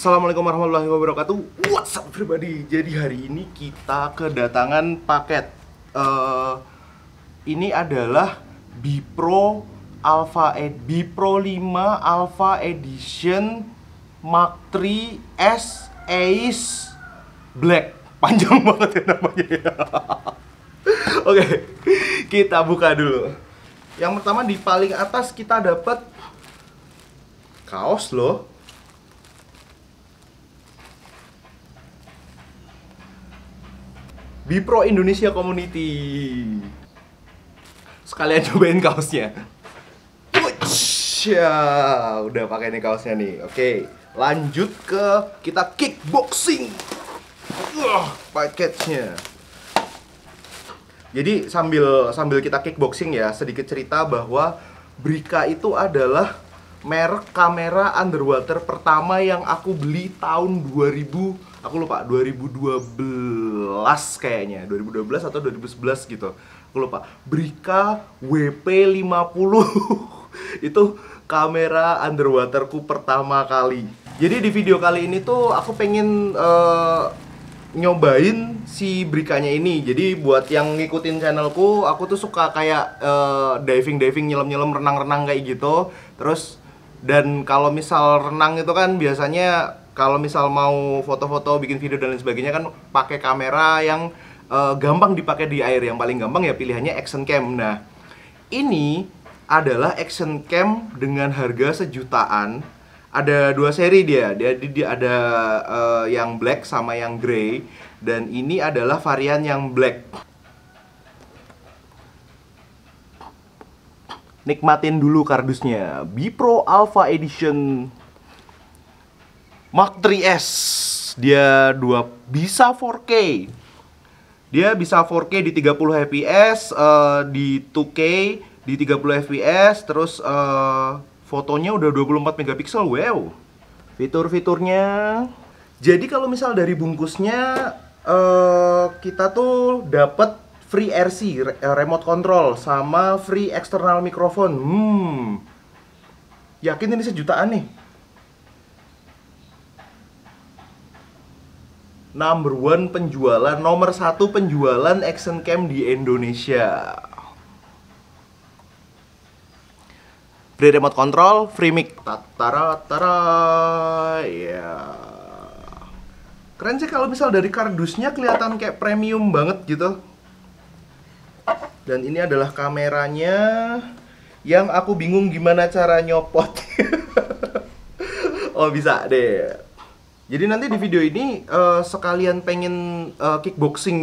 Assalamualaikum warahmatullahi wabarakatuh. What's up everybody? Jadi hari ini kita kedatangan paket. Ini adalah Bipro 5 Alpha Edition Mark III S Ace Black. Panjang banget ya namanya ya. Oke, kita buka dulu. Yang pertama di paling atas kita dapat kaos loh. Bipro Indonesia Community. Sekalian cobain kaosnya. Ya, udah pakai nih kaosnya nih. Oke, lanjut ke kita kickboxing. Paketnya. Jadi sambil kita kickboxing ya, sedikit cerita bahwa Brika itu adalah merek kamera underwater pertama yang aku beli tahun 2000, aku lupa, 2012 kayaknya, 2012 atau 2011 gitu. Aku lupa. Brika WP50 itu kamera underwaterku pertama kali. Jadi di video kali ini tuh aku pengen nyobain si Brikanya ini. Jadi buat yang ngikutin channelku, aku tuh suka kayak diving, nyelam, renang kayak gitu. Terus dan kalau misal renang itu kan biasanya kalau misal mau foto-foto, bikin video dan lain sebagainya kan pakai kamera yang gampang dipakai di air. Yang paling gampang ya pilihannya action cam. Nah, ini adalah action cam dengan harga sejutaan. Ada dua seri dia ada yang black sama yang grey, dan ini adalah varian yang black. Nikmatin dulu kardusnya. Bipro Alpha Edition Mark III S. Dia bisa 4K. Dia bisa 4K di 30 fps, di 2K di 30 fps, terus fotonya udah 24 megapiksel. Wow. Fitur-fiturnya. Jadi kalau misal dari bungkusnya kita tuh dapat free RC, remote control, sama free external microphone. Yakin ini sejutaan nih? Nomor satu penjualan action cam di Indonesia. Free remote control, free mic. Tara, ya. Keren sih kalau misal dari kardusnya kelihatan kayak premium banget gitu. Dan ini adalah kameranya yang aku bingung gimana cara nyopot. Oh, bisa deh. Jadi nanti di video ini sekalian pengen kickboxing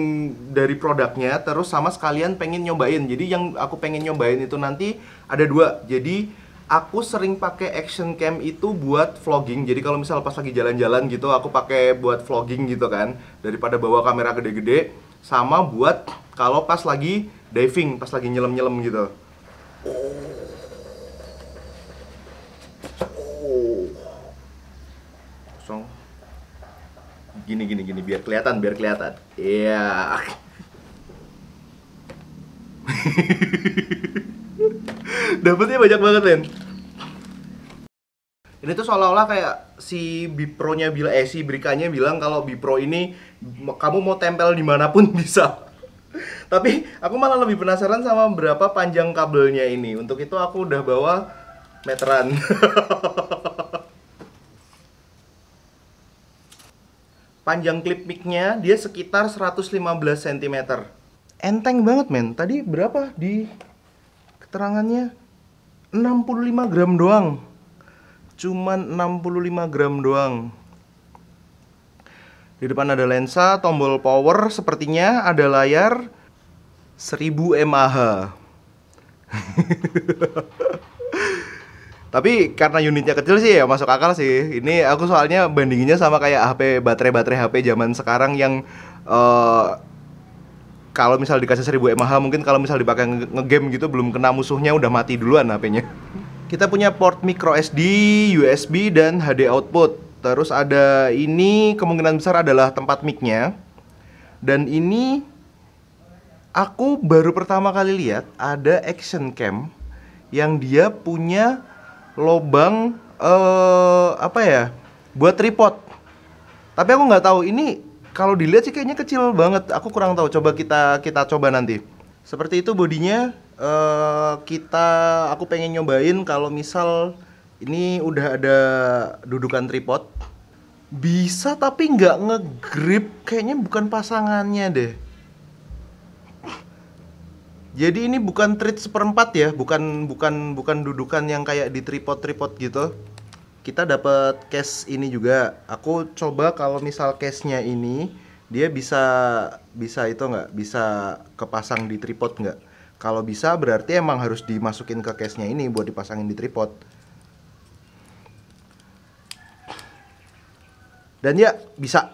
dari produknya, terus sama sekalian pengen nyobain. Jadi yang aku pengen nyobain itu nanti ada dua. Jadi aku sering pakai action cam itu buat vlogging. Jadi kalau misal pas lagi jalan-jalan gitu, aku pakai buat vlogging gitu kan, daripada bawa kamera gede-gede. Sama buat kalau pas lagi diving, pas lagi nyelam-nyelam gitu. Kosong. Gini biar kelihatan. Iya. Dapatnya banyak banget, men. Ini tuh seolah-olah kayak si si Brikanya bilang kalau Bipro ini kamu mau tempel dimanapun bisa. Tapi aku malah lebih penasaran sama berapa panjang kabelnya ini. Untuk itu aku udah bawa meteran. Panjang klip mic-nya dia sekitar 115 cm. Enteng banget, men. Tadi berapa di keterangannya? 65 gram doang. Cuman 65 gram doang. Di depan ada lensa, tombol power sepertinya, ada layar 1000 mAh. Tapi karena unitnya kecil sih ya masuk akal sih. Ini aku soalnya bandinginnya sama kayak HP, baterai HP zaman sekarang yang kalau misal dikasih 1000 mAh, mungkin kalau misal dipakai ngegame gitu belum kena musuhnya udah mati duluan HP-nya. Kita punya port micro SD, USB, dan HD output. Terus ada ini kemungkinan besar adalah tempat mic-nya. Dan ini aku baru pertama kali lihat ada action cam yang dia punya lobang apa ya? buat tripod. Tapi aku nggak tahu ini kalau dilihat sih kayaknya kecil banget. Aku kurang tahu. Coba kita coba nanti. Seperti itu bodinya. Aku pengen nyobain kalau misal ini udah ada dudukan tripod. Bisa tapi nggak ngegrip. Kayaknya bukan pasangannya deh. Jadi ini bukan treat seperempat ya, bukan dudukan yang kayak di tripod gitu. Kita dapat case ini juga. Aku coba kalau misal case-nya ini dia bisa itu nggak, bisa kepasang di tripod nggak? Kalau bisa berarti emang harus dimasukin ke case-nya ini buat dipasangin di tripod. Dan ya bisa.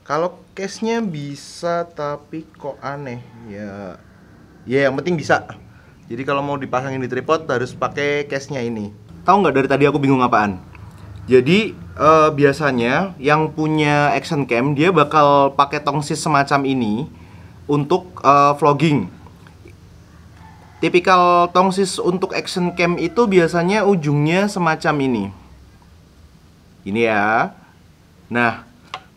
Kalau case-nya bisa tapi kok aneh ya. Ya yang penting bisa. Jadi kalau mau dipasangin di tripod harus pakai case-nya ini. Tahu nggak dari tadi aku bingung apaan? Jadi biasanya yang punya action cam dia bakal pakai tongsis semacam ini untuk vlogging. Tipikal tongsis untuk action cam itu biasanya ujungnya semacam ini. Ini ya. Nah,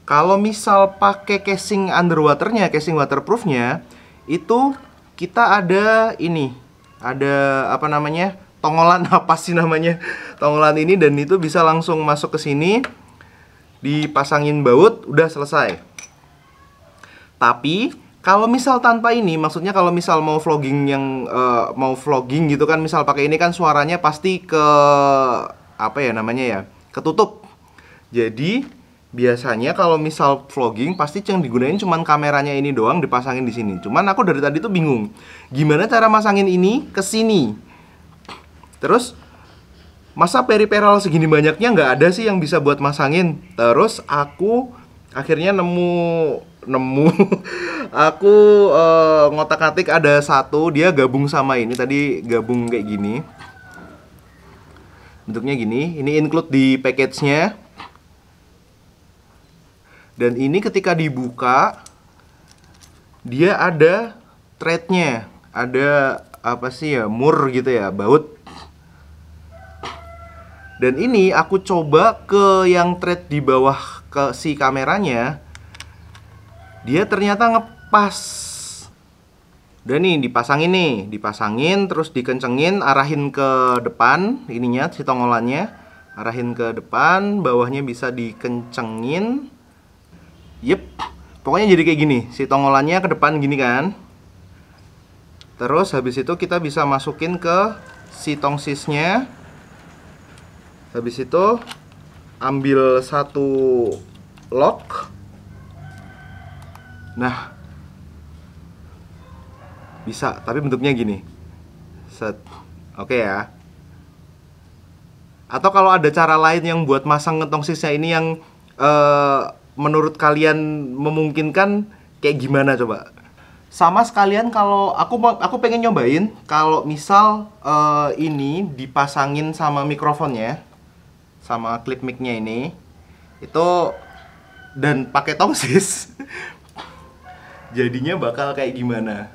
kalau misal pakai casing underwaternya, casing waterproofnya, itu kita ada ini, ada apa namanya, tongolan apa sih namanya, tongolan ini, dan itu bisa langsung masuk ke sini, dipasangin baut, udah selesai. Tapi kalau misal tanpa ini, maksudnya kalau misal mau vlogging mau vlogging gitu kan, misal pakai ini kan suaranya pasti ke apa ya namanya ya, ketutup. Jadi biasanya kalau misal vlogging pasti yang digunain cuman kameranya ini doang dipasangin di sini. Cuman aku dari tadi tuh bingung gimana cara masangin ini ke sini. Terus masa periperal segini banyaknya nggak ada sih yang bisa buat masangin. Terus aku akhirnya nemu aku ngotak-atik ada satu, dia gabung sama ini tadi, gabung kayak gini. Bentuknya gini, ini include di package-nya. Dan ini ketika dibuka dia ada thread-nya, ada apa sih ya, mur gitu ya, baut. Dan ini aku coba ke yang thread di bawah ke si kameranya, dia ternyata ngepas. Dan nih dipasangin terus dikencengin, arahin ke depan ininya, si tongolannya arahin ke depan, bawahnya bisa dikencengin. Yep, pokoknya jadi kayak gini, si tongolannya ke depan gini kan. Terus habis itu kita bisa masukin ke si tongsisnya. Habis itu ambil satu lock. Nah, bisa, tapi bentuknya gini. Set. Oke ya. Atau kalau ada cara lain yang buat masang tongsisnya ini yang menurut kalian memungkinkan, kayak gimana coba? Sama sekalian kalau aku pengen nyobain kalau misal ini dipasangin sama mikrofonnya, sama klip mic-nya ini, itu dan pakai tongsis, jadinya bakal kayak gimana?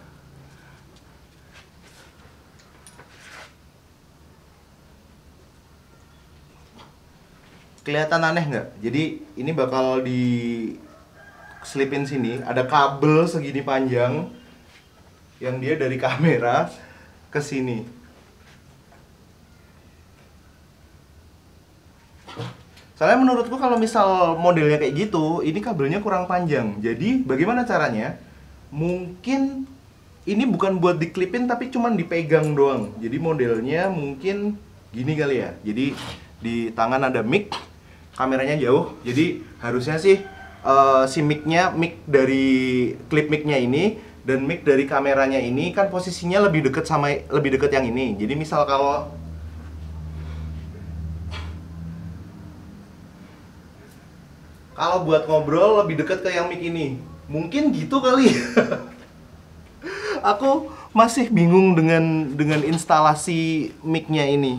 Kelihatan aneh nggak? Jadi ini bakal diselipin sini, ada kabel segini panjang yang dia dari kamera ke sini. Soalnya menurutku kalau misal modelnya kayak gitu, ini kabelnya kurang panjang. Jadi bagaimana caranya? Mungkin ini bukan buat diklipin tapi cuman dipegang doang. Jadi modelnya mungkin gini kali ya. Jadi di tangan ada mic, kameranya jauh, jadi harusnya sih si mic dari klip mic-nya ini dan mic dari kameranya ini kan posisinya lebih deket yang ini. Jadi misal kalau buat ngobrol lebih deket ke yang mic ini, mungkin gitu kali. Aku masih bingung dengan instalasi mic-nya ini.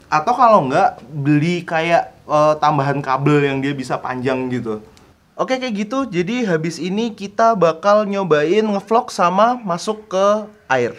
Atau kalau nggak beli kayak tambahan kabel yang dia bisa panjang gitu. Oke kayak gitu, jadi habis ini kita bakal nyobain ngevlog sama masuk ke air.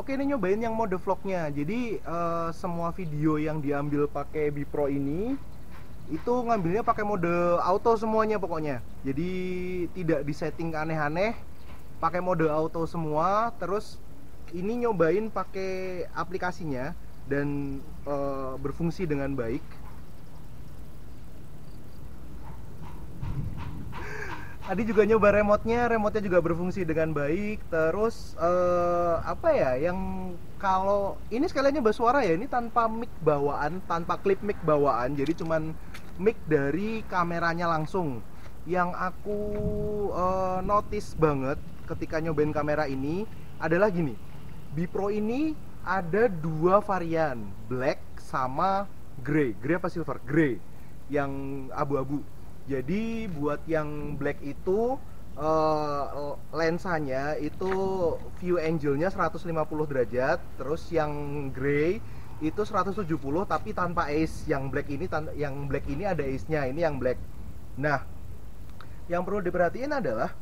Oke, ini nyobain yang mode vlognya. Jadi semua video yang diambil pakai Bipro ini itu ngambilnya pakai mode auto semuanya pokoknya. Jadi tidak disetting aneh-aneh, pakai mode auto semua. Terus ini nyobain pakai aplikasinya dan berfungsi dengan baik. Tadi juga nyoba remote-nya juga berfungsi dengan baik. Terus apa ya, yang kalau ini sekalian nyoba suara ya, ini tanpa mic bawaan, tanpa klip mic bawaan, jadi cuman mic dari kameranya langsung. Yang aku notice banget ketika nyobain kamera ini adalah gini, Bipro ini ada dua varian, black sama grey. Grey apa silver? Grey, yang abu-abu. Jadi buat yang black itu lensanya itu view angle-nya 150 derajat, terus yang grey itu 170 tapi tanpa ace. Yang black ini ada ace-nya, ini yang black. Nah, yang perlu diperhatiin adalah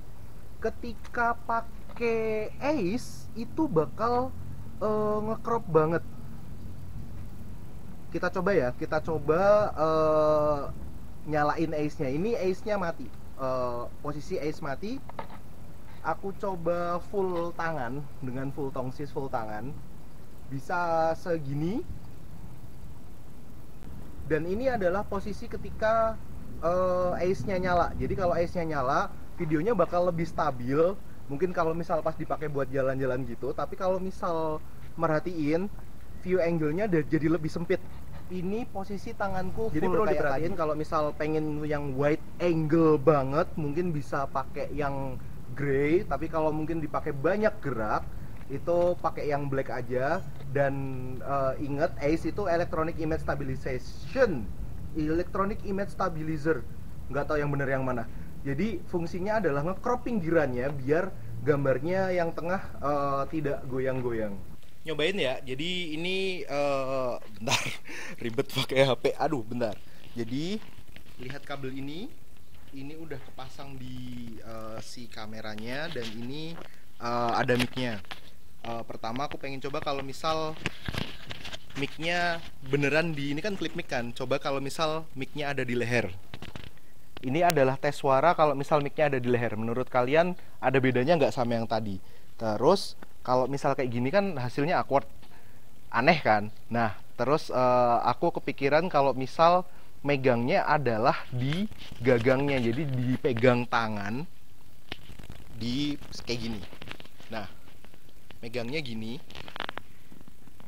ketika pakai ace itu bakal nge-crop banget. Kita coba nyalain ace-nya. Ini ace-nya mati. Posisi ace mati. Aku coba full tangan dengan full tongsis full tangan. Bisa segini. Dan ini adalah posisi ketika ace-nya nyala. Jadi kalau ace-nya nyala, videonya bakal lebih stabil. Mungkin kalau misal pas dipakai buat jalan-jalan gitu, tapi kalau misal merhatiin view angle-nya jadi lebih sempit. Ini posisi tanganku full. Jadi perlu diperhatiin kalau misal pengen yang wide angle banget, mungkin bisa pakai yang grey. Tapi kalau mungkin dipakai banyak gerak, itu pakai yang black aja. Dan ingat, ace itu electronic image stabilization, electronic image stabilizer, nggak tahu yang bener yang mana. Jadi fungsinya adalah nge-crop pinggirannya biar gambarnya yang tengah tidak goyang-goyang. Nyobain ya. Jadi ini bentar, ribet pakai HP. Aduh, bentar. Jadi lihat kabel ini udah kepasang di si kameranya, dan ini ada mic-nya. Pertama aku pengen coba kalau misal mic-nya beneran ini kan klip mic kan. Coba kalau misal mic-nya ada di leher. Ini adalah tes suara kalau misal mic-nya ada di leher. Menurut kalian ada bedanya nggak sama yang tadi? Terus kalau misal kayak gini kan hasilnya awkward, aneh kan? Nah, terus aku kepikiran kalau misal megangnya adalah di gagangnya, jadi dipegang tangan di kayak gini. Nah, megangnya gini,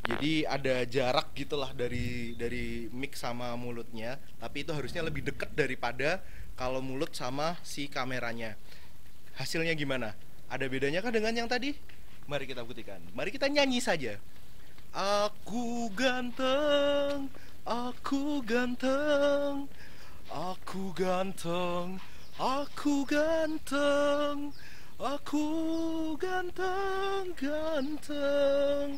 jadi ada jarak gitulah dari mic sama mulutnya, tapi itu harusnya lebih dekat daripada kalau mulut sama si kameranya. Hasilnya gimana? Ada bedanya kah dengan yang tadi? Mari kita buktikan. Mari kita nyanyi saja. Aku ganteng, aku ganteng, aku ganteng, aku ganteng, aku ganteng, ganteng.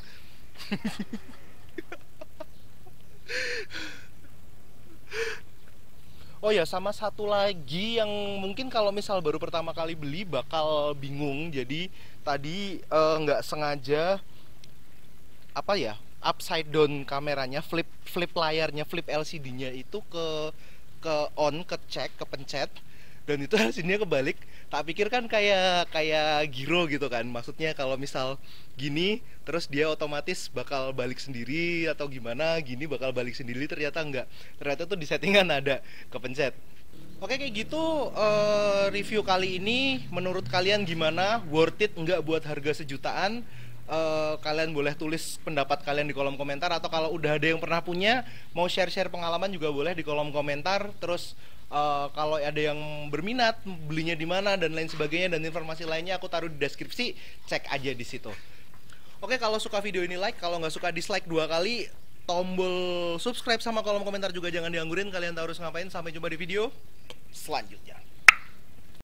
Oh ya, sama satu lagi yang mungkin kalau misal baru pertama kali beli bakal bingung. Jadi tadi nggak sengaja apa ya, upside down kameranya, flip layarnya, flip LCD-nya itu ke on, kepencet, dan itu hasilnya kebalik. Tak pikir kan kayak giro gitu kan, maksudnya kalau misal gini terus dia otomatis bakal balik sendiri atau gimana, gini bakal balik sendiri, ternyata enggak, ternyata tuh di settingan ada kepencet. Oke, kayak gitu review kali ini. Menurut kalian gimana? Worth it enggak buat harga sejutaan? Kalian boleh tulis pendapat kalian di kolom komentar, atau kalau udah ada yang pernah punya mau share pengalaman juga boleh di kolom komentar. Terus kalau ada yang berminat belinya di mana dan lain sebagainya, dan informasi lainnya aku taruh di deskripsi, cek aja di situ. Oke, kalau suka video ini like, kalau nggak suka dislike 2 kali. Tombol subscribe sama kolom komentar juga jangan dianggurin. Kalian tahu harus ngapain. Sampai jumpa di video selanjutnya.